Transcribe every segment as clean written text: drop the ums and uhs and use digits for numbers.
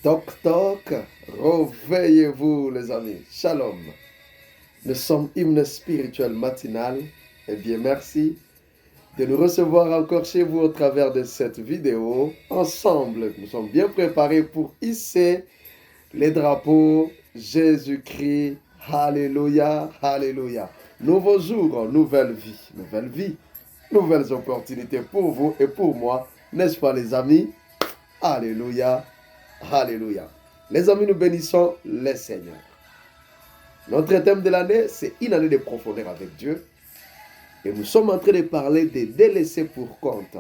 Toc toc, réveillez-vous les amis. Shalom. Nous sommes hymne spirituel matinal. Eh bien merci de nous recevoir encore chez vous au travers de cette vidéo. Ensemble, nous sommes bien préparés pour hisser les drapeaux Jésus-Christ. Alléluia, alléluia. Nouveau jour, nouvelle vie, nouvelles opportunités pour vous et pour moi. N'est-ce pas les amis? Alléluia, alléluia. Les amis, nous bénissons les Seigneurs. Notre thème de l'année, c'est une année de profondeur avec Dieu. Et nous sommes en train de parler des délaissés pour compte.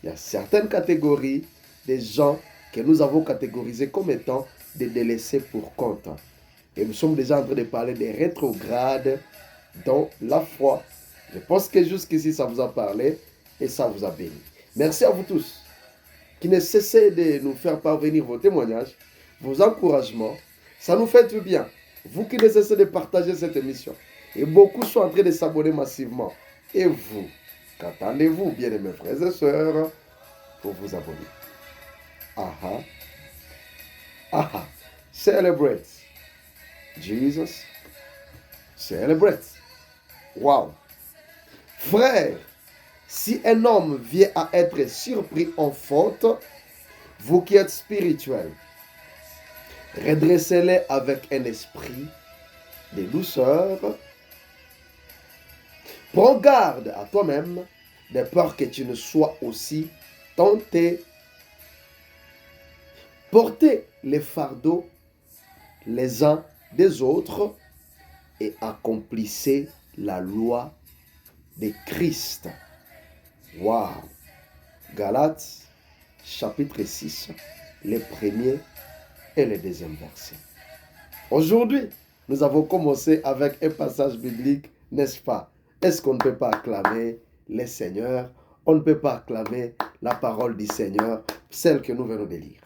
Il y a certaines catégories des gens que nous avons catégorisés comme étant des délaissés pour compte. Et nous sommes déjà en train de parler des rétrogrades dans la foi. Je pense que jusqu'ici, ça vous a parlé et ça vous a béni. Merci à vous tous qui ne cessez de nous faire parvenir vos témoignages, vos encouragements. Ça nous fait du bien. Vous qui ne cessez de partager cette émission. Et beaucoup sont en train de s'abonner massivement. Et vous, qu'attendez-vous, bien-aimés frères et sœurs, pour vous abonner? Aha. Aha. Celebrate. Jesus. Celebrate. Wow. Frère, si un homme vient à être surpris en faute, vous qui êtes spirituels, redressez-les avec un esprit de douceur. Prends garde à toi-même, de peur que tu ne sois aussi tenté. Portez les fardeaux les uns des autres et accomplissez la loi de Christ. Wow! Galates, chapitre 6, les premiers et les deuxièmes versets. Aujourd'hui, nous avons commencé avec un passage biblique, n'est-ce pas? Est-ce qu'on ne peut pas acclamer les Seigneurs? On ne peut pas acclamer la parole du Seigneur, celle que nous venons de lire.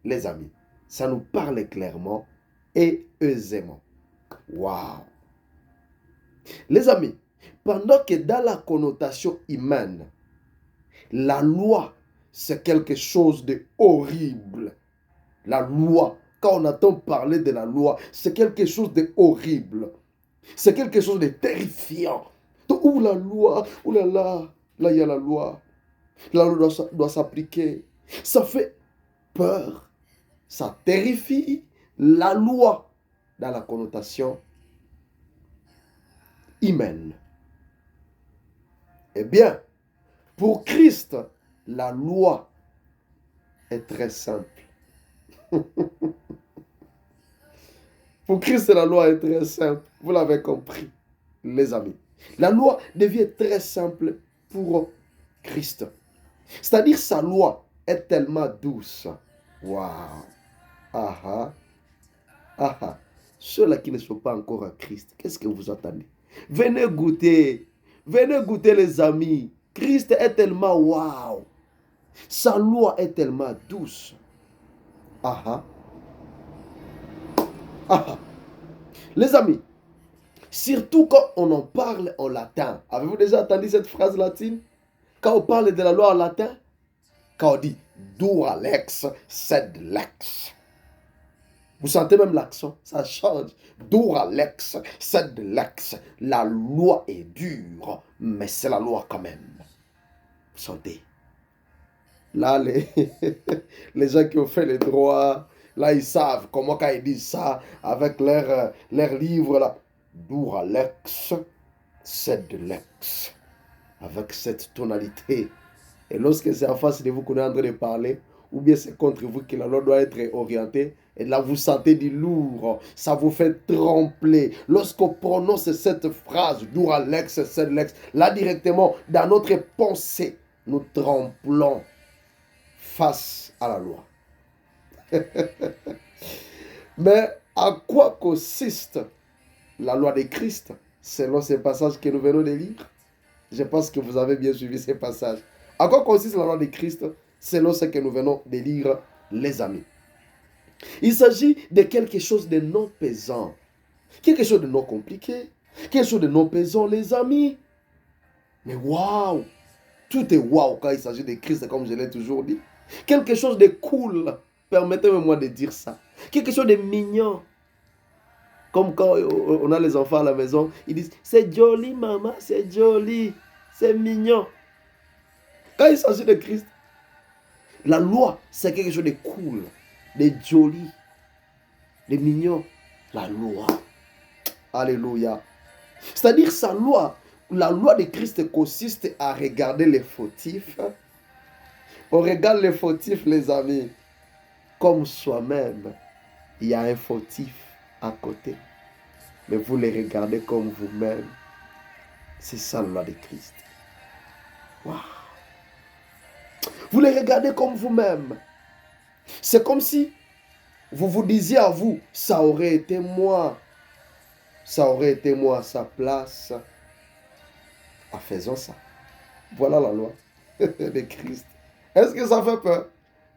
Les amis, ça nous parle clairement et aisément. Waouh! Les amis, pendant que dans la connotation humaine, la loi, c'est quelque chose de horrible. La loi, quand on entend parler de la loi, c'est quelque chose de horrible. C'est quelque chose de terrifiant. Ouh la loi, ouh là là, là il y a la loi. La loi doit s'appliquer. Ça fait peur, ça terrifie. La loi dans la connotation humaine. Eh bien, pour Christ, la loi est très simple. Pour Christ, la loi est très simple. Vous l'avez compris, les amis. La loi devient très simple pour Christ. C'est-à-dire sa loi est tellement douce. Waouh! Aha! Aha! Ceux-là qui ne sont pas encore à Christ, qu'est-ce que vous attendez? Venez goûter. Venez goûter les amis. Christ est tellement waouh. Sa loi est tellement douce. Aha. Aha. Les amis, surtout quand on en parle en latin. Avez-vous déjà entendu cette phrase latine? Quand on parle de la loi en latin, quand on dit dura lex, sed lex. Vous sentez même l'accent, ça change. Dura lex, sed lex. La loi est dure, mais c'est la loi quand même. Vous sentez? Là, les gens qui ont fait les droits, là, ils savent comment quand ils disent ça avec leur livre, là. Dura lex, sed lex. Avec cette tonalité. Et lorsque c'est en face de vous qu'on est en train de parler, ou bien c'est contre vous que la loi doit être orientée, et là vous sentez du lourd, ça vous fait trembler. Lorsqu'on prononce cette phrase, dura lex, sed lex, là directement, dans notre pensée, nous tremblons face à la loi. Mais à quoi consiste la loi de Christ, selon ces passages que nous venons de lire? Je pense que vous avez bien suivi ces passages. À quoi consiste la loi de Christ, selon ce que nous venons de lire, les amis? Il s'agit de quelque chose de non pesant, quelque chose de non compliqué, quelque chose de non pesant, les amis. Mais waouh! Tout est waouh quand il s'agit de Christ, comme je l'ai toujours dit. Quelque chose de cool. Permettez-moi de dire ça. Quelque chose de mignon. Comme quand on a les enfants à la maison, ils disent « C'est joli, maman, c'est joli, c'est mignon. » Quand il s'agit de Christ, la loi, c'est quelque chose de cool, de joli, de mignon. La loi. Alléluia. C'est-à-dire sa loi, la loi de Christ consiste à regarder les fautifs. On regarde les fautifs, les amis, comme soi-même. Il y a un fautif à côté. Mais vous les regardez comme vous-même. C'est ça la loi de Christ. Wow. Vous les regardez comme vous-même. C'est comme si vous vous disiez à vous, ça aurait été moi. Ça aurait été moi à sa place. En faisant ça. Voilà la loi de Christ. Est-ce que ça fait peur?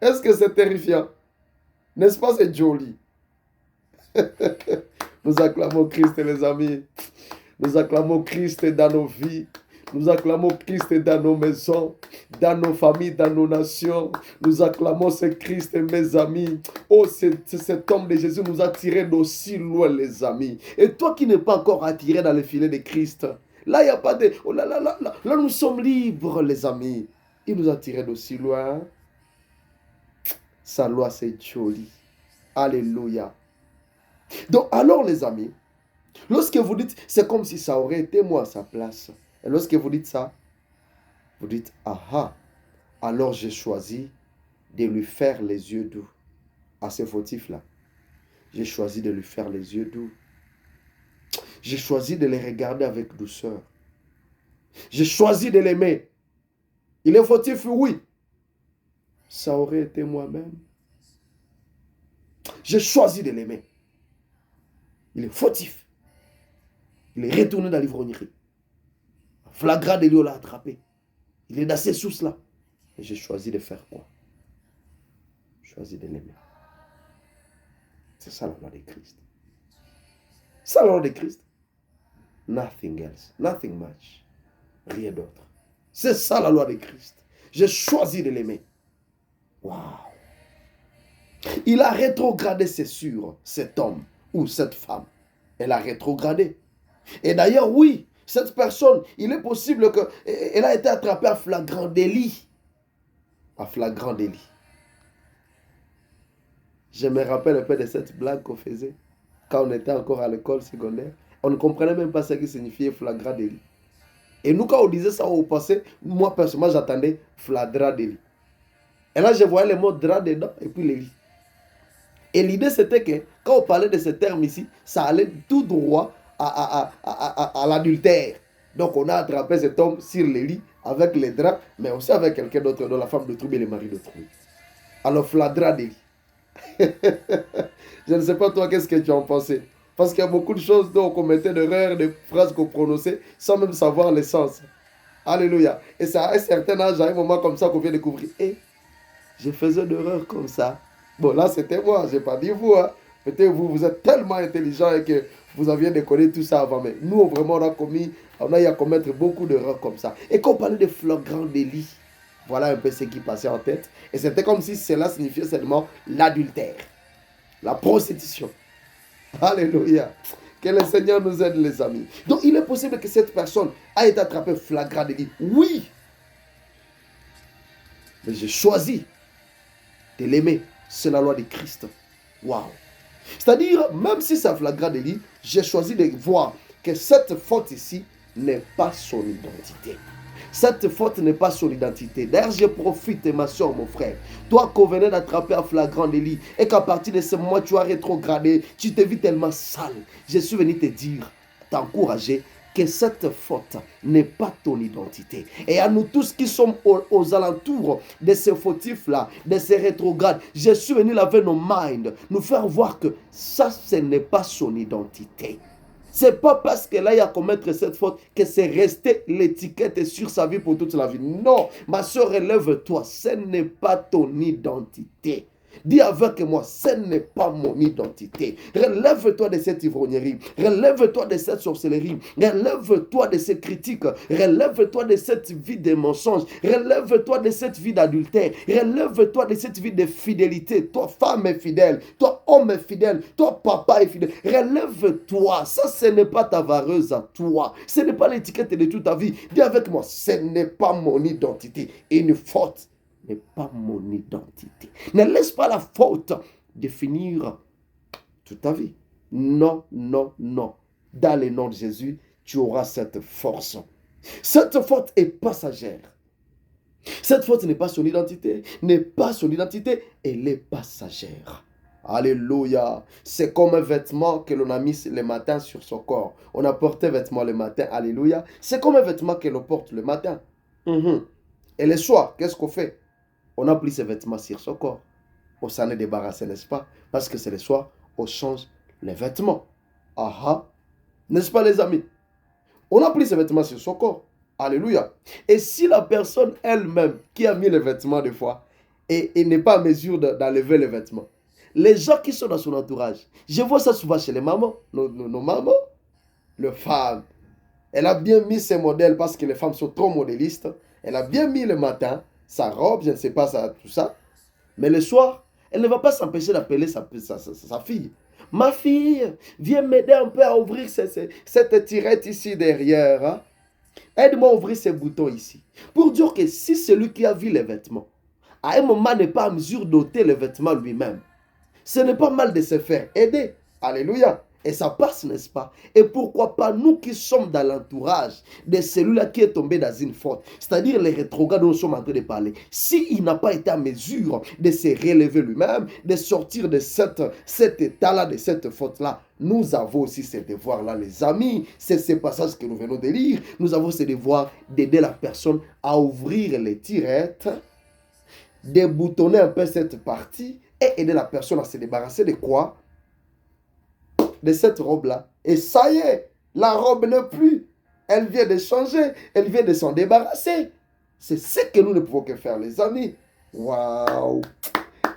Est-ce que c'est terrifiant? N'est-ce pas, c'est joli? Nous acclamons Christ, les amis. Nous acclamons Christ dans nos vies. Nous acclamons Christ dans nos maisons, dans nos familles, dans nos nations. Nous acclamons ce Christ, mes amis. Oh, cet homme de Jésus nous a tirés d'aussi loin, les amis. Et toi qui n'es pas encore attiré dans le filet de Christ, là, il n'y a pas de... Oh là, là, nous sommes libres, les amis. Il nous a tirés d'aussi loin. Sa loi, c'est joli. Alléluia. Donc, alors, les amis, lorsque vous dites, c'est comme si ça aurait été moi à sa place. Et lorsque vous dites ça, vous dites, ah, alors j'ai choisi de lui faire les yeux doux. À ce fautif-là, j'ai choisi de lui faire les yeux doux. J'ai choisi de les regarder avec douceur. J'ai choisi de l'aimer. Il est fautif, oui. Ça aurait été moi-même. J'ai choisi de l'aimer. Il est fautif. Il est retourné dans l'ivrognerie. Flagrant délit, on l'a attrapé. Il est dans ces sources-là. Et j'ai choisi de faire quoi? J'ai choisi de l'aimer. C'est ça la loi de Christ. C'est ça la loi de Christ. Nothing else. Nothing much. Rien d'autre. C'est ça la loi de Christ. J'ai choisi de l'aimer. Waouh. Il a rétrogradé, c'est sûr, cet homme ou cette femme. Elle a rétrogradé. Et d'ailleurs, oui, cette personne, il est possible qu'elle a été attrapée à flagrant délit. À flagrant délit. Je me rappelle un peu de cette blague qu'on faisait quand on était encore à l'école secondaire. On ne comprenait même pas ce qui signifiait flagrant délit. Et nous, quand on disait ça au passé, moi personnellement, j'attendais flagrant délit. Et là, je voyais les mots drap dedans et puis les lits. Et l'idée, c'était que quand on parlait de ce terme ici, ça allait tout droit à l'adultère. Donc, on a attrapé cet homme sur les lits avec les draps, mais aussi avec quelqu'un d'autre, dont la femme de trouble et le mari de trouble. Alors, flagrant délit. Je ne sais pas toi, qu'est-ce que tu en pensais? Parce qu'il y a beaucoup de choses dont on commettait d'erreurs, de phrases qu'on prononçait sans même savoir le sens. Alléluia. Et c'est à un certain âge, à un moment comme ça, qu'on vient découvrir. Je faisais d'erreurs comme ça. Bon, là, c'était moi. Je n'ai pas dit vous. Hein. Peut-être vous êtes tellement intelligent et que vous aviez déconné tout ça avant. Mais nous, vraiment, on a eu à commettre beaucoup d'erreurs comme ça. Et quand on parlait de flagrant délit, voilà un peu ce qui passait en tête. Et c'était comme si cela signifiait seulement l'adultère, la prostitution. Alléluia. Que le Seigneur nous aide, les amis. Donc, il est possible que cette personne ait été attrapée flagrant délit. Oui. Mais j'ai choisi de l'aimer. C'est la loi de Christ. Waouh. C'est-à-dire, même si c'est flagrant délit, j'ai choisi de voir que cette faute ici n'est pas son identité. Cette faute n'est pas son identité. D'ailleurs, je profite, ma soeur, mon frère. Toi qu'on venait d'attraper un flagrant délit et qu'à partir de ce moment, tu as rétrogradé, tu te vis tellement sale. Je suis venu te dire, t'encourager, que cette faute n'est pas ton identité. Et à nous tous qui sommes aux alentours de ces fautifs-là, de ces rétrogrades, je suis venu laver nos minds, nous faire voir que ça, ce n'est pas son identité. C'est pas parce qu'elle a commettre cette faute que c'est resté l'étiquette sur sa vie pour toute la vie. Non, ma soeur, relève-toi, ce n'est pas ton identité. Dis avec moi, ce n'est pas mon identité. Relève-toi de cette ivrognerie. Relève-toi de cette sorcellerie. Relève-toi de ces critiques. Relève-toi de cette vie de mensonges. Relève-toi de cette vie d'adultère. Relève-toi de cette vie de fidélité. Toi, femme est fidèle. Toi, homme est fidèle. Toi, papa est fidèle. Relève-toi. Ça, ce n'est pas ta vareuse à toi. Ce n'est pas l'étiquette de toute ta vie. Dis avec moi, ce n'est pas mon identité. Une faute n'est pas mon identité. Ne laisse pas la faute définir toute ta vie. Non, non, non. Dans le nom de Jésus, tu auras cette force. Cette faute est passagère. Cette faute n'est pas son identité. N'est pas son identité. Elle est passagère. Alléluia. C'est comme un vêtement que l'on a mis le matin sur son corps. On a porté un vêtement le matin. Alléluia. C'est comme un vêtement que l'on porte le matin. Et le soir, qu'est-ce qu'on fait? On a pris ses vêtements sur son corps. On s'en est débarrassé, n'est-ce pas? Parce que c'est le soir, on change les vêtements. Aha. N'est-ce pas, les amis? On a pris ses vêtements sur son corps. Alléluia. Et si la personne elle-même qui a mis les vêtements des fois et n'est pas à mesure d'enlever les vêtements, les gens qui sont dans son entourage, je vois ça souvent chez les mamans, nos mamans, les femmes. Elle a bien mis ses modèles parce que les femmes sont trop modélistes. Elle a bien mis le matin sa robe, je ne sais pas, tout ça. Mais le soir, elle ne va pas s'empêcher d'appeler sa fille. Ma fille, viens m'aider un peu à ouvrir cette tirette ici derrière. Hein? Aide-moi à ouvrir ces boutons ici. Pour dire que si celui qui a vu les vêtements, à un moment n'est pas en mesure d'ôter les vêtements lui-même, ce n'est pas mal de se faire aider. Alléluia. Et ça passe, n'est-ce pas? Et pourquoi pas nous qui sommes dans l'entourage de celui-là qui est tombé dans une faute, c'est-à-dire les rétrogrades dont nous sommes en train de parler, s'il n'a pas été en mesure de se relever lui-même, de sortir de cet état-là, de cette faute-là, nous avons aussi ce devoir-là, les amis. C'est ce passage que nous venons de lire. Nous avons ce devoir d'aider la personne à ouvrir les tirettes, déboutonner un peu cette partie et aider la personne à se débarrasser de quoi? De cette robe-là. Et ça y est, la robe n'est plus. Elle vient de changer. Elle vient de s'en débarrasser. C'est ce que nous ne pouvons que faire, les amis. Waouh!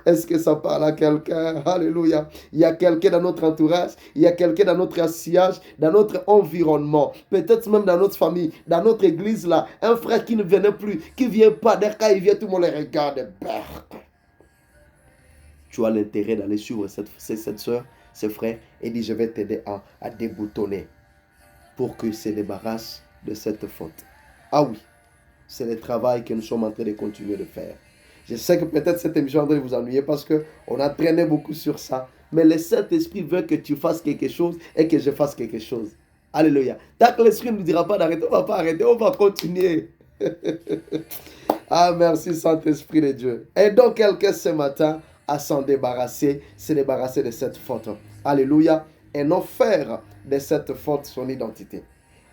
Est-ce que ça parle à quelqu'un? Alléluia. Il y a quelqu'un dans notre entourage. Il y a quelqu'un dans notre association, dans notre environnement. Peut-être même dans notre famille, dans notre église là. Un frère qui ne venait plus, qui ne vient pas. Dès qu'il vient, tout le monde le regarde. Tu as l'intérêt d'aller suivre cette soeur, ce frère, et dit, je vais t'aider à déboutonner pour que se débarrasse de cette faute. Ah oui, c'est le travail que nous sommes en train de continuer de faire. Je sais que peut-être cette émission est en train de vous ennuyer parce qu'on a traîné beaucoup sur ça. Mais le Saint-Esprit veut que tu fasses quelque chose et que je fasse quelque chose. Alléluia. Tant que l'Esprit ne nous dira pas d'arrêter, on ne va pas arrêter, on va continuer. Ah, merci Saint-Esprit de Dieu. Aidons quelqu'un ce matin à s'en débarrasser, se débarrasser de cette faute. Alléluia. Et non faire de cette faute son identité.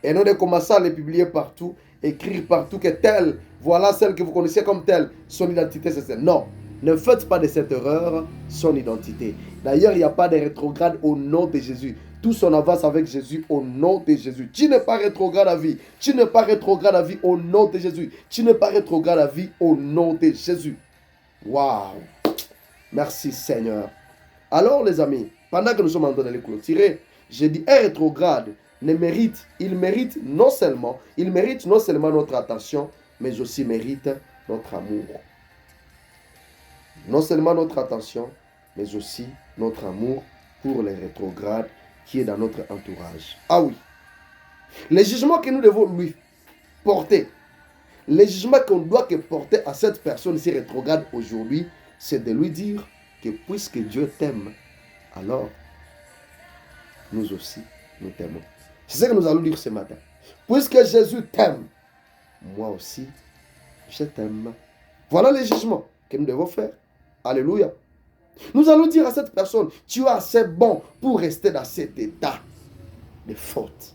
Et non de commencer à les publier partout, écrire partout que telle, voilà celle que vous connaissez comme telle, son identité c'est celle. Non, ne faites pas de cette erreur son identité. D'ailleurs, il n'y a pas de rétrograde au nom de Jésus. Tous on avance avec Jésus au nom de Jésus. Tu n'es pas rétrograde à vie. Tu n'es pas rétrograde à vie au nom de Jésus. Tu n'es pas rétrograde à vie au nom de Jésus. Waouh! Merci Seigneur. Alors les amis, pendant que nous sommes en train de les clôturer, j'ai dit un rétrograde il mérite non seulement notre attention, mais aussi mérite notre amour. Non seulement notre attention, mais aussi notre amour pour les rétrogrades qui est dans notre entourage. Ah oui, les jugements que nous devons lui porter, les jugements qu'on doit porter à cette personne si rétrograde aujourd'hui, c'est de lui dire que puisque Dieu t'aime, alors nous aussi nous t'aimons. C'est ce que nous allons dire ce matin. Puisque Jésus t'aime, moi aussi, je t'aime. Voilà les jugements que nous devons faire. Alléluia. Nous allons dire à cette personne, tu es assez bon pour rester dans cet état de faute.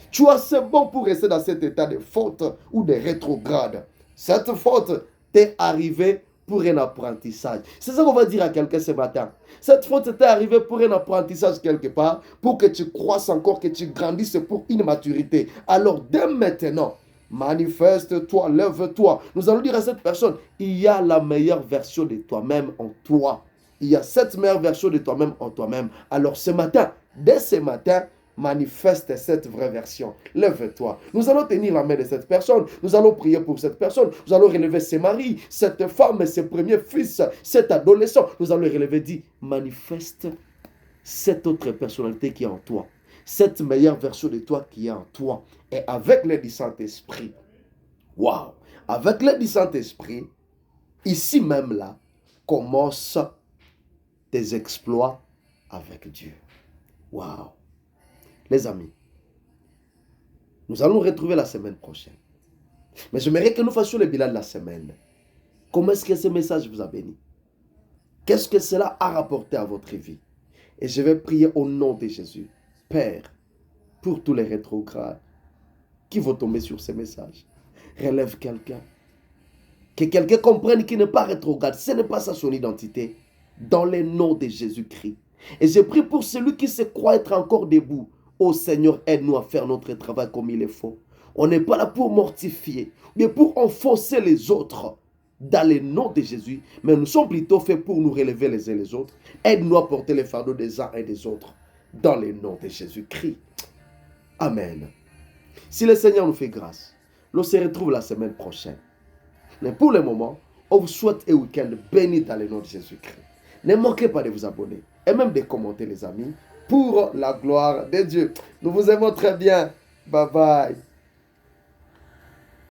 Tu es assez bon pour rester dans cet état de faute ou de rétrograde. Cette faute t'est arrivée pour un apprentissage. C'est ça qu'on va dire à quelqu'un ce matin. Cette faute t'est arrivée pour un apprentissage quelque part, pour que tu croisses encore, que tu grandisses pour une maturité. Alors dès maintenant, manifeste-toi, lève-toi. Nous allons dire à cette personne, il y a la meilleure version de toi-même en toi. Il y a cette meilleure version de toi-même en toi-même. Alors ce matin, dès ce matin, manifeste cette vraie version. Lève-toi. Nous allons tenir la main de cette personne. Nous allons prier pour cette personne. Nous allons relever ses maris, cette femme, ses premiers fils, cet adolescent. Nous allons relever, dit, manifeste cette autre personnalité qui est en toi. Cette meilleure version de toi qui est en toi. Et avec l'aide du Saint-Esprit, waouh, avec l'aide du Saint-Esprit, ici même là, commence tes exploits avec Dieu. Waouh. Les amis, nous allons nous retrouver la semaine prochaine. Mais j'aimerais que nous fassions le bilan de la semaine. Comment est-ce que ce message vous a béni? Qu'est-ce que cela a rapporté à votre vie? Et je vais prier au nom de Jésus. Père, pour tous les rétrogrades qui vont tomber sur ces messages, relève quelqu'un. Que quelqu'un comprenne qu'il n'est pas rétrograde. Ce n'est pas ça son identité. Dans le nom de Jésus-Christ. Et je prie pour celui qui se croit être encore debout. Oh Seigneur, aide-nous à faire notre travail comme il est faut. On n'est pas là pour mortifier, mais pour enfoncer les autres dans le nom de Jésus. Mais nous sommes plutôt faits pour nous relever les uns les autres. Aide-nous à porter les fardeaux des uns et des autres dans le nom de Jésus-Christ. Amen. Si le Seigneur nous fait grâce, nous se retrouvons la semaine prochaine. Mais pour le moment, on vous souhaite un week-end béni dans le nom de Jésus-Christ. Ne manquez pas de vous abonner et même de commenter, les amis, pour la gloire de Dieu. Nous vous aimons très bien. Bye bye.